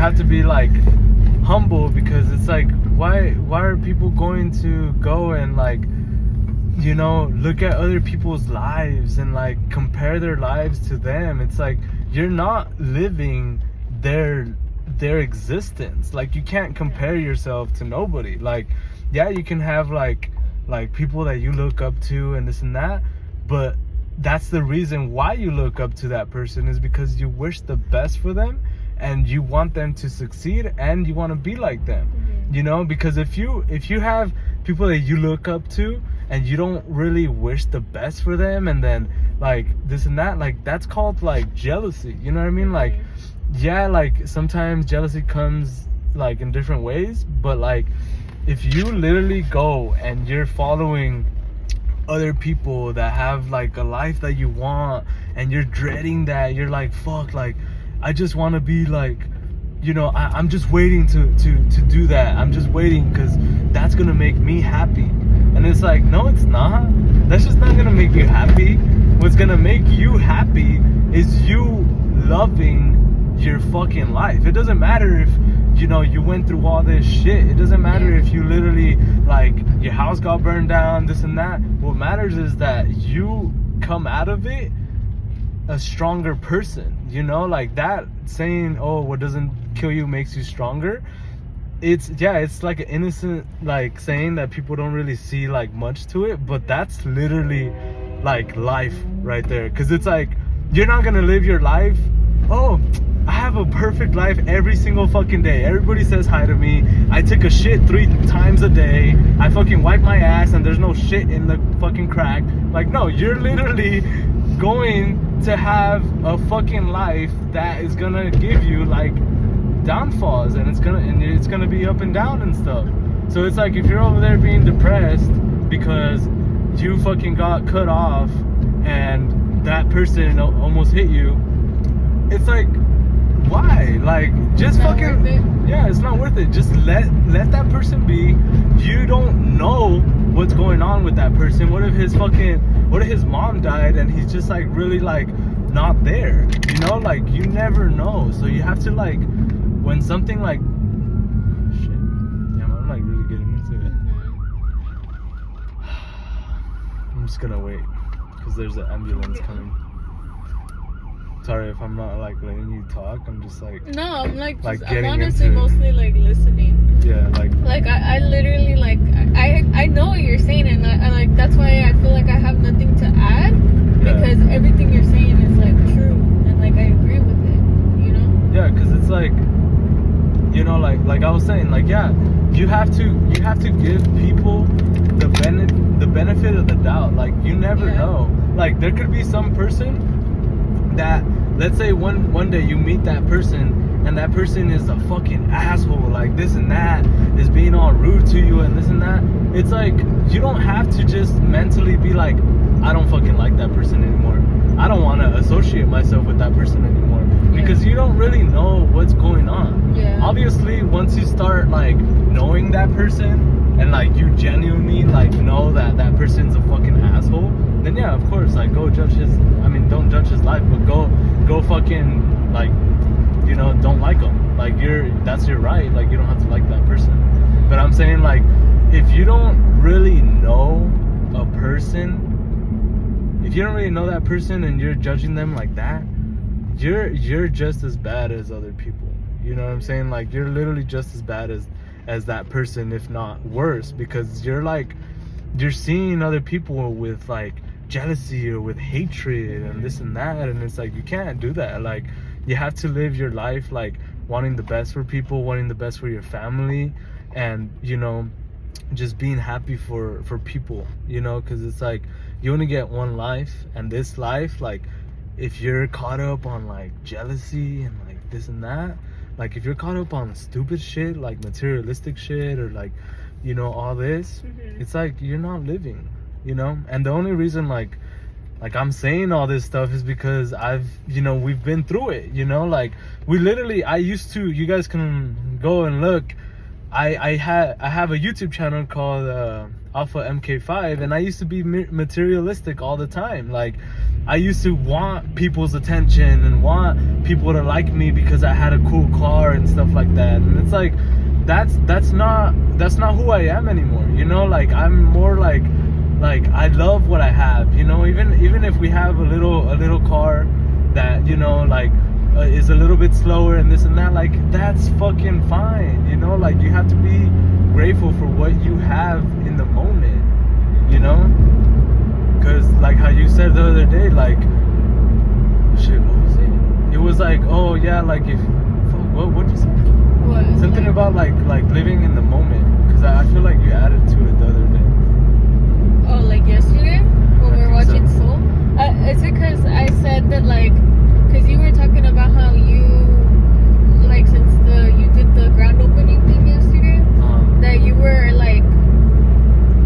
have to be like humble, because it's like, why are people going to go and like, you know, look at other people's lives and like compare their lives to them? It's like, you're not living their existence. Like, you can't compare yourself to nobody. Like, yeah, you can have like people that you look up to and this and that, but that's the reason why you look up to that person, is because you wish the best for them and you want them to succeed and you want to be like them. You know, because if you have people that you look up to and you don't really wish the best for them, and then like this and that, like that's called like jealousy. You know what I mean? Like, yeah, like sometimes jealousy comes like in different ways, but like if you literally go and you're following other people that have like a life that you want, and you're dreading that, you're like, fuck, like I just want to be like, you know, I'm just waiting to do that. I'm just waiting because that's gonna make me happy. And it's like, no, it's not. That's just not gonna make you happy. What's gonna make you happy is you loving your fucking life. It doesn't matter if, you know, you went through all this shit. It doesn't matter if you literally, like, your house got burned down, this and that. What matters is that you come out of it a stronger person. You know, like that saying, oh, what doesn't kill you makes you stronger. It's like an innocent like saying that people don't really see like much to it, but that's literally like life right there. Because it's like, you're not gonna live your life, oh, I have a perfect life every single fucking day. Everybody says hi to me. I take a shit 3 times a day. I fucking wipe my ass and there's no shit in the fucking crack. Like, no, you're literally going to have a fucking life that is gonna give you like downfalls, and it's gonna be up and down and stuff. So it's like, if you're over there being depressed because you fucking got cut off and that person almost hit you, it's like, why? Like, just fucking, yeah, it's not worth it. Just let that person be. You don't know what's going on with that person. What if his mom died and he's just like really like not there, you know? Like, you never know. So you have to like, when something like, shit, yeah, I'm like really getting into it. I'm just gonna wait because there's an ambulance coming. Sorry if I'm not like letting you talk. I'm just like, no, I'm like I'm honestly mostly like listening. Yeah, like I literally like I know what you're saying, and I like, that's why I feel like I have nothing to add, because everything you're saying is like true, and like I agree with it, you know? Yeah, because it's like, you know, like I was saying, like, yeah, you have to give people the benefit of the doubt. Like, you never know. Like, there could be some person that, let's say one day you meet that person and that person is a fucking asshole, like this and that, is being all rude to you and this and that. It's like, you don't have to just mentally be like, I don't fucking like that person anymore. I don't want to associate myself with that person anymore. Because you don't really know what's going on. Obviously, once you start like knowing that person and like you genuinely like know that that person's a fucking asshole, then yeah, of course, like don't judge his life, but go fucking like, you know, don't like him. Like, that's your right. Like, you don't have to like that person. But I'm saying, like, if you don't really know a person, if you don't really know that person and you're judging them like that, you're just as bad as other people. You know what I'm saying? Like, you're literally just as bad as that person, if not worse, because you're seeing other people with like jealousy or with hatred and this and that, and it's like, you can't do that. Like, you have to live your life like wanting the best for people, wanting the best for your family, and, you know, just being happy for people, you know, because it's like, you only get one life, and this life, like, if you're caught up on like jealousy and like this and that, like if you're caught up on stupid shit like materialistic shit or like, you know, all this, it's like, you're not living, you know? And the only reason like I'm saying all this stuff is because we've been through it, you know? Like, I used to, you guys can go and look, I have a YouTube channel called Alpha MK5, and I used to be materialistic all the time. Like, I used to want people's attention and want people to like me because I had a cool car and stuff like like that's not who I am anymore, you know. Like I'm more like I love what I have, you know. Even if we have a little car that, you know, like is a little bit slower and this and that, like that's fucking fine, you know. Like you have to be grateful for what you have in the moment, you know. Because like how you said the other day, like shit, what was it? It was like, oh yeah, like if what'd you say? What? Something about like living in the moment. Because I feel like you added to it the other day. Oh, like yesterday when we were I think watching so. Soul? It's because I said that, like, because you were talking about how you, like, since you did the grand opening thing yesterday, that you were like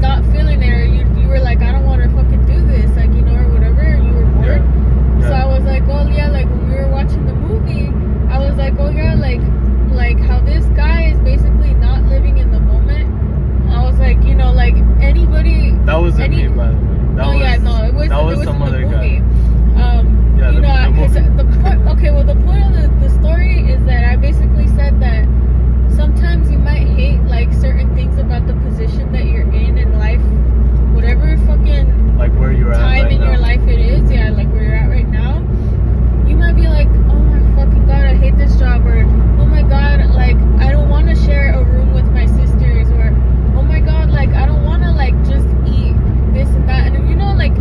not feeling it, or you were like, I don't want to fucking do this, like, you know, or whatever, and you were bored. Yeah. So I was like, oh yeah, like when we were watching the movie, I was like, oh yeah, like how this guy is basically not living in the moment. I was like, you know, like anybody. That wasn't me, by the way. That was some in the other movie. guy. Yeah, You know, the because movie. the point. Okay, well, the point of the story is that I basically said that sometimes you might hate like certain things about the position that you're in life, whatever fucking Like where you're at time right in now. your life it is, yeah, like where you're at right now. You might be like, oh my fucking god, I hate this job, or oh my god, like I don't want to share a room with my sisters, or oh my god, like I don't want to like just eat this and that, and you know, like,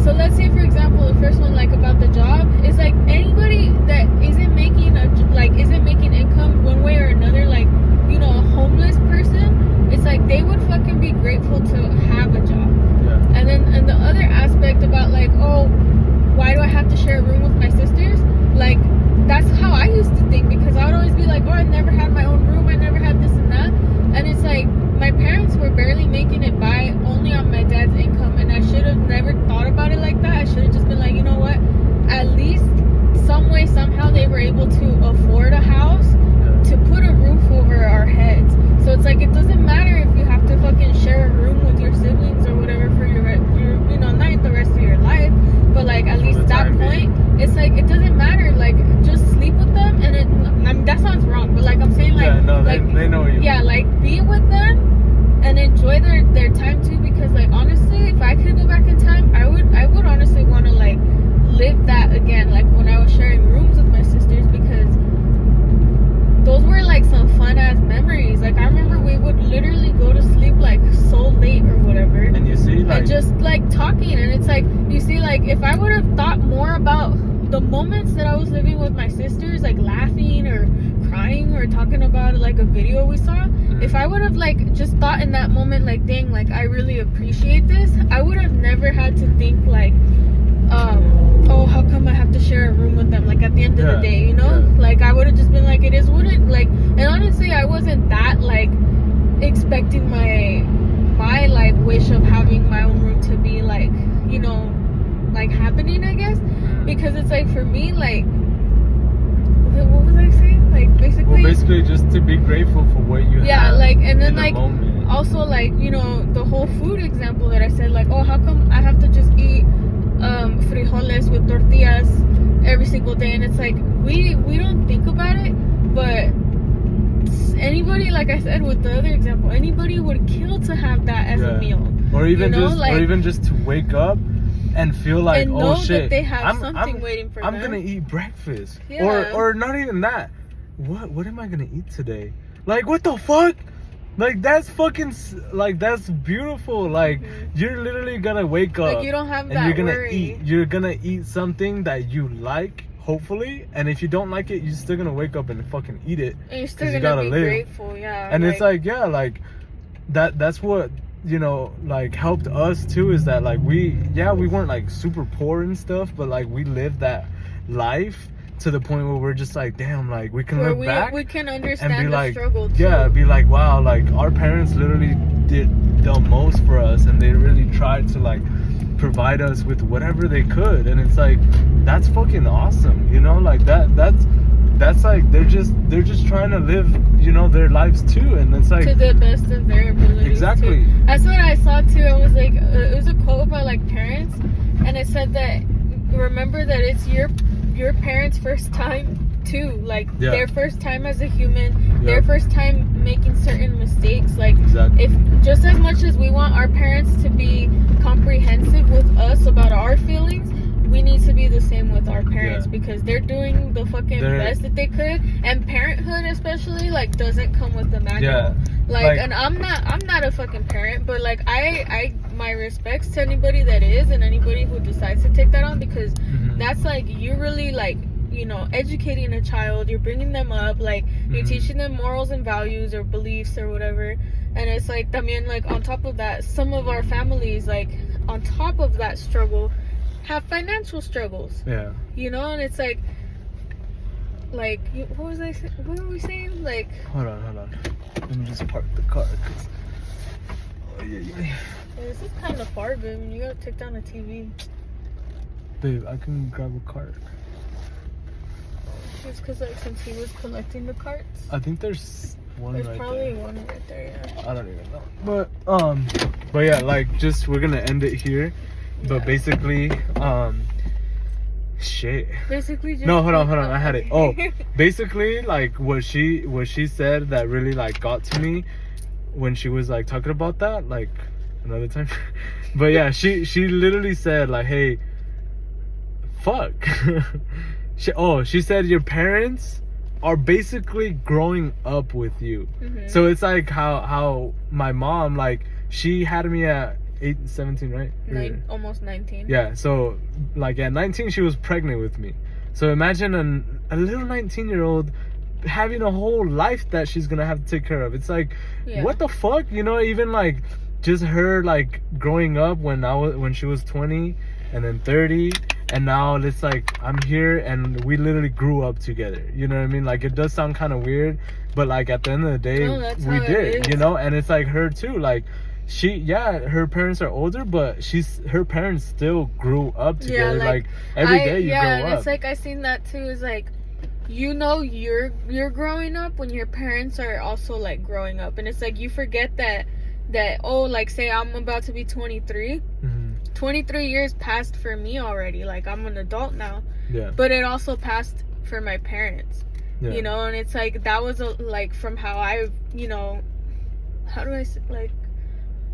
so let's say for example the first one, like about the job, is like anybody that isn't making income one way or another, like, you know, a homeless person, it's like they would fucking be grateful to have a job. Yeah. And the other aspect about like, oh, why do I have to share a room with my sisters? Like, that's how I used to think, because I would always be like, oh, I never had my own room, I never had this and that. And it's like, my parents were barely making it by only on my dad's income, and I should have never thought about it like that. I should have just been like, you know what? At least some way, somehow they were able to afford a house to put a roof over our heads. So it's like, it doesn't matter if you have to fucking share a room with your siblings or whatever for your you know, not the rest of your life, but like at least that point, it's like, it doesn't matter, like just sleep with them. And I mean, that sounds wrong, but like I'm saying, like, yeah, no, like, they know you. yeah, like be with them and enjoy their time too, because like honestly, if I could go back in time, I would honestly want to like live that again, like when I was sharing rooms with my sisters, because those were like some fun ass memories. Like I remember we would literally go to sleep like so late or whatever, And you see, like, and just like talking. And it's like, you see, like if I would have thought more about the moments that I was living with my sisters, like laughing or crying or talking about like a video we saw, if I would have like just thought in that moment, like, dang, like I really appreciate this, I would have never had to think like, oh, how come I have to share a room with them, like at the end of the day, you know? Like I would have just been like, it is what it, like. And honestly, I wasn't that like expecting my like wish of having my own room to be like, you know, like happening, I guess, because it's like, for me, like, what was I saying? Like basically just to be grateful for what you have. Yeah, like, and then in the like moment. also like, you know, the whole food example that I said, like, oh, how come I have to just eat frijoles with tortillas every single day? And it's like, we don't think about it, but anybody, like I said with the other example, anybody would kill to have that as a meal, or even you know? just like, or even just to wake up and feel like, and know oh shit, that they have I'm something waiting for I'm them. gonna eat breakfast. Yeah. Or not even that. What am I gonna eat today? Like, what the fuck? Like, that's fucking, like, that's beautiful. Like, you're literally gonna wake up, like, you don't have and that you're gonna worry. you're gonna eat something that you like, hopefully. And if you don't like it, you're still gonna wake up and fucking eat it, And you're still you gonna gotta be live. grateful, yeah. And it's like, yeah, like that's what, you know, like helped us too, is that like we weren't like super poor and stuff, but like we lived that life to the point where we're just like, damn, like we can look back we can and understand be the like, struggle too. yeah, be like, wow, like our parents literally did the most for us, and they really tried to like provide us with whatever they could. And it's like, that's fucking awesome, you know? Like that's like, they're just trying to live, you know, their lives too. And it's like, to the best of their abilities. exactly too. That's what I saw too. I was like, it was a quote about like parents, and it said that, remember that it's your parents' first time too. Like Yeah. their first time as a human, Yeah. their first time making certain mistakes. Like Exactly. if just as much as we want our parents to be comprehensive with us about our feelings, we need to be the same with our parents Yeah. because they're doing the fucking They're- best that they could. And parenthood especially like doesn't come with the manual. Yeah. Like, and I'm not a fucking parent, but like I my respects to anybody that is and anybody who decides to take that on, because Mhm. that's like you're really like, you know, educating a child, you're bringing them up, like you're Mhm. teaching them morals and values or beliefs or whatever. And it's like, I mean, like on top of that, some of our families, like on top of that struggle, have financial struggles, Yeah. you know. And it's like what were we saying? Like, Hold on. Let me just park the car. 'Cause... Oh, yeah. this is kind of far, babe. You gotta take down a TV. Babe, I can grab a cart. It's because like since he was collecting the carts, I think there's one there's right probably there. one right there. Yeah. I don't even know. But yeah, like just we're gonna end it here. But Yeah. basically, shit. Basically, just No, hold on. I had it. Oh, okay. basically, like what she said that really like got to me when she was like talking about that, like another time. But yeah, she literally said like, hey, fuck. she said your parents are basically growing up with you. Mhm. So it's like how my mom, like, she had me at 17, right? Almost 19. Yeah, so like at 19 she was pregnant with me. So imagine a little 19-year-old having a whole life that she's gonna have to take care of. It's like, Yeah. what the fuck, you know? Even like just her like growing up when she was 20 and then 30, and now it's like I'm here and we literally grew up together. You know what I mean? Like it does sound kind of weird, but like at the end of the day, No, that's we how it did, is. you know? And it's like her too, like her parents are older, but her parents still grew up together. like every day you grow and up. it's like I seen that too. Is like, you know, you're growing up when your parents are also like growing up, and it's like you forget that oh, like say I'm about to be 23. Mhm. 23 years passed for me already. Like I'm an adult now, Yeah. but it also passed for my parents. Yeah. You know, and it's like that was like from how I, you know, how do I say, like,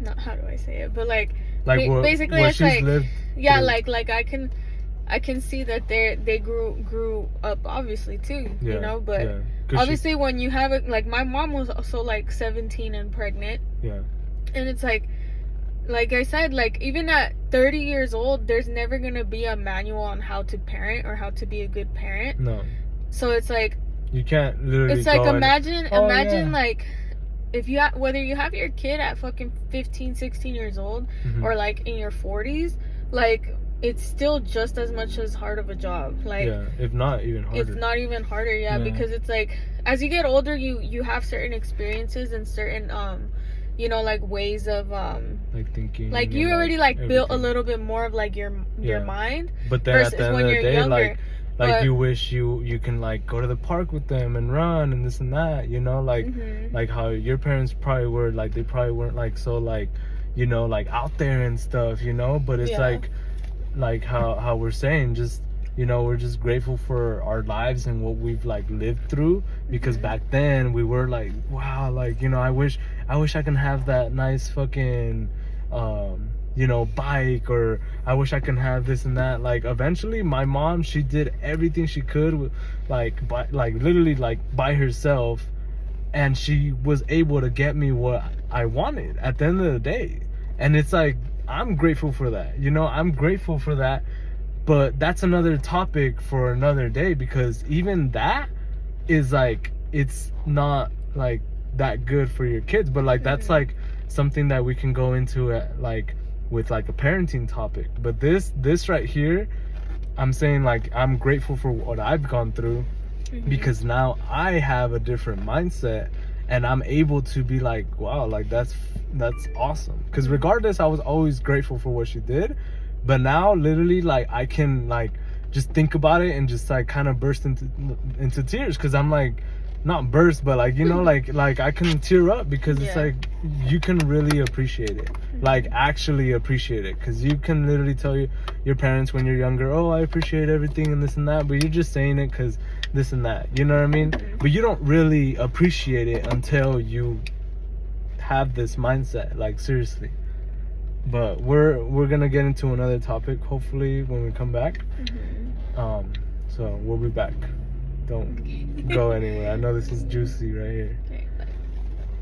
not how do I say it, but like basically what it's she's like, lived yeah, through. like I can see that they grew up obviously too, Yeah, you know, but yeah. 'Cause obviously when you have it, like my mom was also like 17 and pregnant, yeah. and it's like I said, like even at 30 years old, there's never gonna be a manual on how to parent or how to be a good parent. No, So it's like you can't literally. it's like go and- imagine Oh, yeah. like if you whether you have your kid at fucking 15 16 years old Mhm. or like in your 40s, like it's still just as much as hard of a job, like yeah, if not even harder. it's not even harder. Yeah, because it's like as you get older, you have certain experiences and certain you know, like ways of like thinking. like and, you already like built a everything. little bit more of like your Yeah. mind But then at versus the end when of the you're day, younger. like but- you wish you can like go to the park with them and run and this and that, you know, like Mhm. like how your parents probably were, like they probably weren't like so like, you know, like out there and stuff, you know. But it's Yeah. like how we're saying, just, you know, we're just grateful for our lives and what we've like lived through, because Mhm. back then we were like, wow, like, you know, I wish I can have that nice fucking you know, bike, or I wish I can have this and that. Like eventually my mom, she did everything she could with, like literally like by herself, and she was able to get me what I wanted at the end of the day. And it's like, I'm grateful for that, you know, I'm grateful for that. But that's another topic for another day, because even that is like, it's not like that good for your kids. But like that's like something that we can go into at, like with like a parenting topic. But this right here, I'm saying like I'm grateful for what I've gone through, Mhm. because now I have a different mindset and I'm able to be like, wow, like that's awesome. Because regardless, I was always grateful for what she did, but now literally like I can like just think about it and just like kind of burst into tears, because I'm like, not burst, but like, you know, like I can tear up because it's Yeah. like you can really appreciate it, like actually appreciate it, because you can literally tell your parents when you're younger, oh, I appreciate everything and this and that, but you're just saying it because this and that, you know what I mean? But you don't really appreciate it until you have this mindset, like seriously. But we're gonna get into another topic hopefully when we come back. So we'll be back. Don't go anywhere. I know this is juicy right here. Okay.